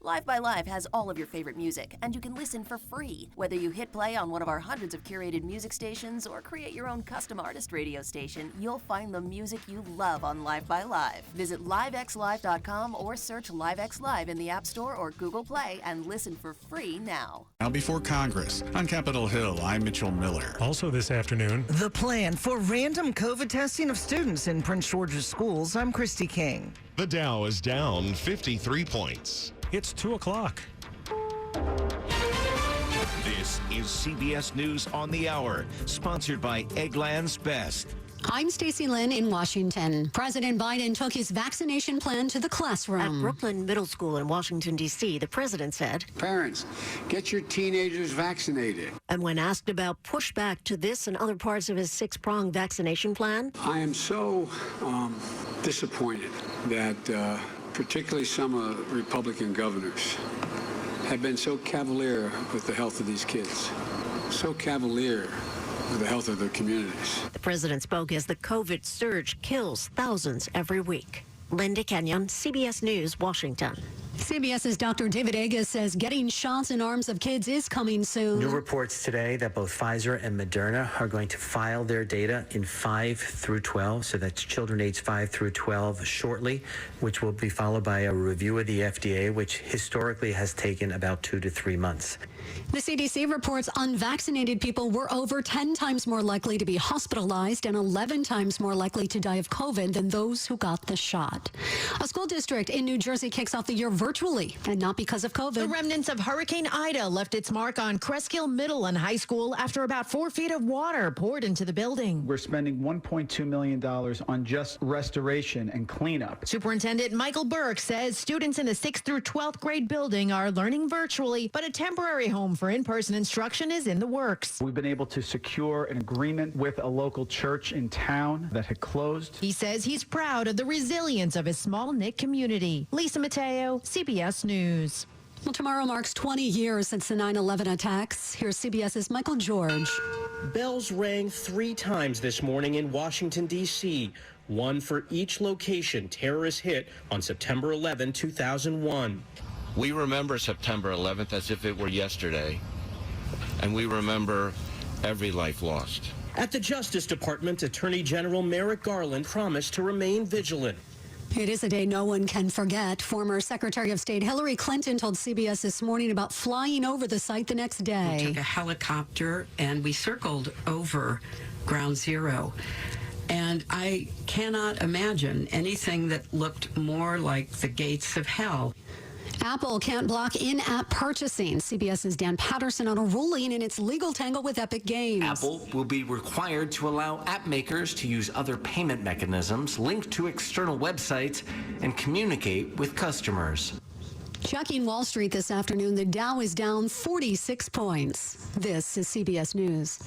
Live by Live has all of your favorite music, and you can listen for free. Whether you hit play on one of our hundreds of curated music stations or create your own custom artist radio station, you'll find the music you love on Live by Live. Visit livexlive.com or search LiveX Live in the App Store or Google Play and listen for free now. Now before Congress. On Capitol Hill, I'm Mitchell Miller. Also this afternoon, the plan for random COVID testing of students in Prince George's schools. I'm Christy King. The Dow is down 53 points. it's 2 o'clock. This is CBS News on the Hour, sponsored by Eggland's Best. I'm Stacey Lynn in Washington. President Biden took his vaccination plan to the classroom. At Brooklyn Middle School in Washington, D.C., the president said, "Parents, get your teenagers vaccinated." And when asked about pushback to this and other parts of his six-pronged vaccination plan, I am so disappointed that particularly some Republican governors have been so cavalier with the health of these kids, so cavalier with the health of their communities. The president spoke as the COVID surge kills thousands every week. Linda Kenyon, CBS News, Washington. CBS's Dr. David Agus says getting shots in arms of kids is coming soon. New reports today that both Pfizer and Moderna are going to file their data in 5 through 12, so that's children aged 5 through 12 shortly, which will be followed by a review of the FDA, which historically has taken about 2 to 3 months. The CDC reports unvaccinated people were over 10 times more likely to be hospitalized and 11 times more likely to die of COVID than those who got the shot. A school district in New Jersey kicks off the year virtually, and not because of COVID. The remnants of Hurricane Ida left its mark on Cresskill Middle and High School after about 4 feet of water poured into the building. We're spending $1.2 million on just restoration and cleanup. Superintendent Michael Burke says students in the 6th through 12th grade building are learning virtually, but a temporary home for in-person instruction is in the works. We've been able to secure an agreement with a local church in town that had closed. He says he's proud of the resilience of his small-knit community. Lisa Mateo, CBS News. Well, tomorrow marks 20 years since the 9/11 attacks. Here's CBS's Michael George. Bells rang 3 times this morning in Washington, D.C., one for each location terrorists hit on September 11, 2001. We remember September 11th as if it were yesterday, and we remember every life lost. At the Justice Department, Attorney General Merrick Garland promised to remain vigilant. It is a day no one can forget. Former Secretary of State Hillary Clinton told CBS this morning about flying over the site the next day. We took a helicopter and we circled over Ground Zero. And I cannot imagine anything that looked more like the gates of hell. Apple can't block in-app purchasing. CBS's Dan Patterson on a ruling in its legal tangle with Epic Games. Apple will be required to allow app makers to use other payment mechanisms, link to external websites, and communicate with customers. Checking Wall Street this afternoon, the Dow is down 46 points. This is CBS News.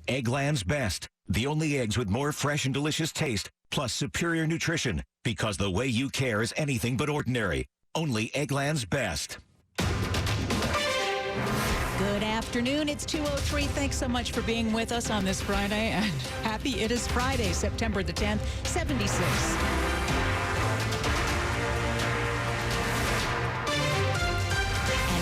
Eggland's Best, the only eggs with more fresh and delicious taste, plus superior nutrition, because the way you care is anything but ordinary. Only Eggland's Best. Good afternoon. It's 2:03. Thanks so much for being with us on this Friday. And happy it is Friday, September the 10th, 76.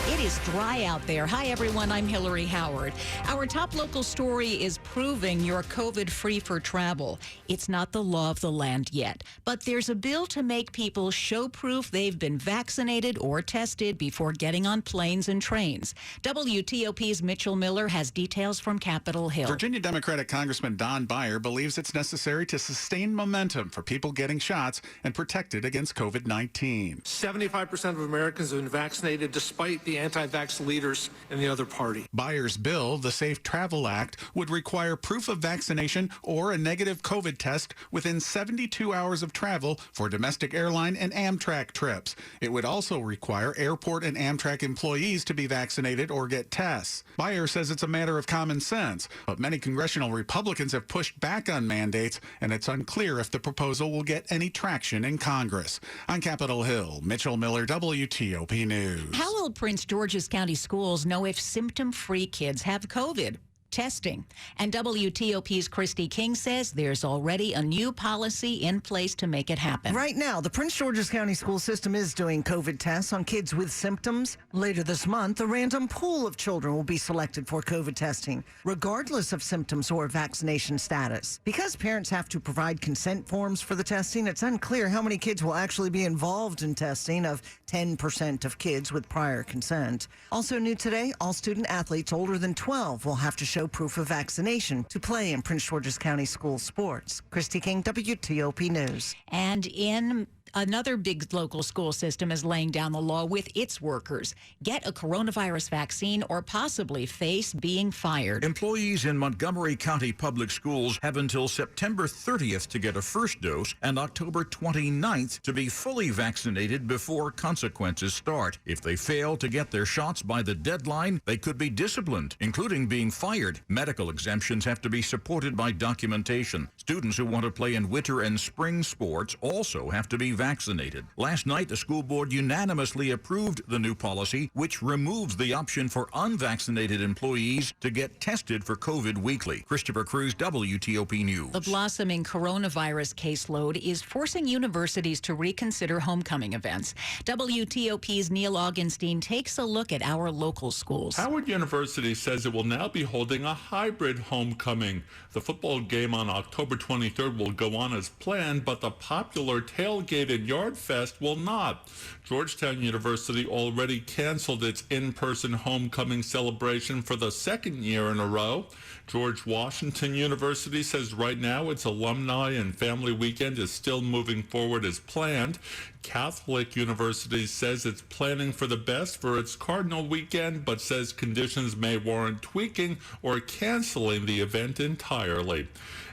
It is dry out there. Hi, everyone. I'm Hillary Howard. Our top local story is proving you're COVID-free for travel. It's not the law of the land yet, but there's a bill to make people show proof they've been vaccinated or tested before getting on planes and trains. WTOP's Mitchell Miller has details from Capitol Hill. Virginia Democratic Congressman Don Beyer believes it's necessary to sustain momentum for people getting shots and protected against COVID-19. 75% of Americans have been vaccinated despite the anti-vax leaders in the other party. Beyer's bill, the Safe Travel Act, would require proof of vaccination or a negative COVID test within 72 hours of travel for domestic airline and Amtrak trips. It would also require airport and Amtrak employees to be vaccinated or get tests. Beyer says it's a matter of common sense, but many congressional Republicans have pushed back on mandates, and it's unclear if the proposal will get any traction in Congress. On Capitol Hill, Mitchell Miller, WTOP News. How will Prince George's County schools know if symptom-free kids have COVID? testing. And WTOP's Christy King says there's already a new policy in place to make it happen. Right now, the Prince George's County school system is doing COVID tests on kids with symptoms. Later this month, a random pool of children will be selected for COVID testing, regardless of symptoms or vaccination status. Because parents have to provide consent forms for the testing, it's unclear how many kids will actually be involved in testing of 10% of kids with prior consent. Also new today, all student athletes older than 12 will have to show proof of vaccination to play in Prince George's County school sports. Christy King, WTOP News. And in another big local school system is laying down the law with its workers. Get a coronavirus vaccine or possibly face being fired. Employees in Montgomery County Public Schools have until September 30th to get a first dose and October 29th to be fully vaccinated before consequences start. If they fail to get their shots by the deadline, they could be disciplined, including being fired. Medical exemptions have to be supported by documentation. Students who want to play in winter and spring sports also have to be vaccinated. Last night, the school board unanimously approved the new policy, which removes the option for unvaccinated employees to get tested for COVID weekly. Christopher Cruz, WTOP News. The blossoming coronavirus caseload is forcing universities to reconsider homecoming events. WTOP's Neil Augenstein takes a look at our local schools. Howard University says it will now be holding a hybrid homecoming. The football game on October 23rd will go on as planned, but the popular tailgate and Yard Fest will not. Georgetown University already canceled its in-person homecoming celebration for the second year in a row. George Washington University says right now its alumni and family weekend is still moving forward as planned. Catholic University says it's planning for the best for its Cardinal weekend, but says conditions may warrant tweaking or canceling the event entirely.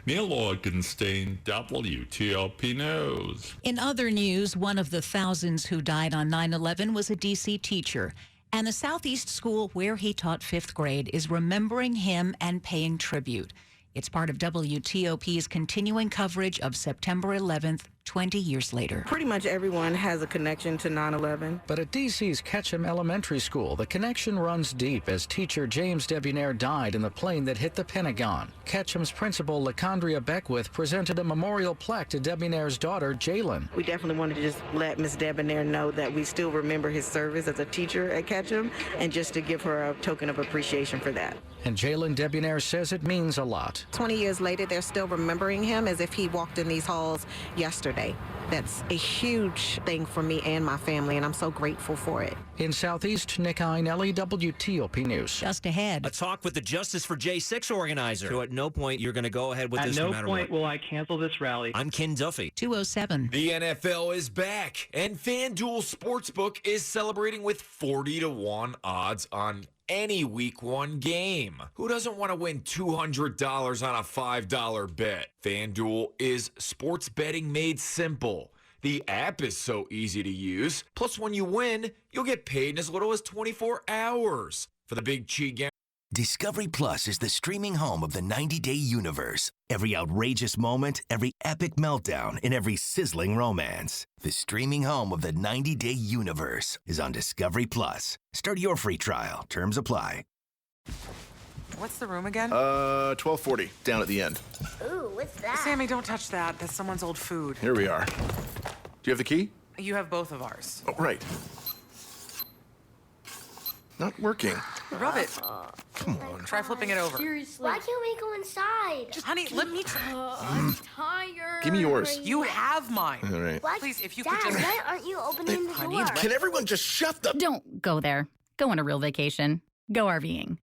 Neil Augenstein, WTOP News. In other news, one of the thousands who died on 9/11 was a D.C. teacher. And the Southeast school where he taught 5th grade is remembering him and paying tribute. It's part of WTOP's continuing coverage of September 11th, 20 years later. Pretty much everyone has a connection to 9/11. But at D.C.'s Ketchum Elementary School, the connection runs deep as teacher James Debonair died in the plane that hit the Pentagon. Ketchum's principal, LaCondria Beckwith, presented a memorial plaque to Debonair's daughter, Jalen. We definitely wanted to just let Ms. Debonair know that we still remember his service as a teacher at Ketchum, and just to give her a token of appreciation for that. And Jalen Debonair says it means a lot. 20 years later, they're still remembering him as if he walked in these halls yesterday. That's a huge thing for me and my family, and I'm so grateful for it. In Southeast, Nick Einelli, WTOP News. Just ahead. A talk with the Justice for J6 organizer. So at no point you're going to go ahead with this no matter what. At no point will I cancel this rally. I'm Ken Duffy. 207. The NFL is back, and FanDuel Sportsbook is celebrating with 40-1 odds on any Week 1 game. Who doesn't want to win $200 on a $5 bet? FanDuel is sports betting made simple. The app is so easy to use. Plus, when you win, you'll get paid in as little as 24 hours. For the Big Cheat Guarantee. Discovery Plus is the streaming home of the 90-day universe. Every outrageous moment, every epic meltdown, and every sizzling romance. The streaming home of the 90-day universe is on Discovery Plus. Start your free trial. Terms apply. What's the room again? 1240, down at the end. Ooh, what's that? Sammy, don't touch that. That's someone's old food. Here we are. Do you have the key? You have both of ours. Oh, right. Not working. Rub it. Come on. Try flipping it over. Seriously. Why can't we go inside? Honey, let me try. I'm tired. Give me yours. You have mine. All right. What? Please, if you Dad, could just... why aren't you opening the door? Can everyone just shut the... Don't go there. Go on a real vacation. Go RVing.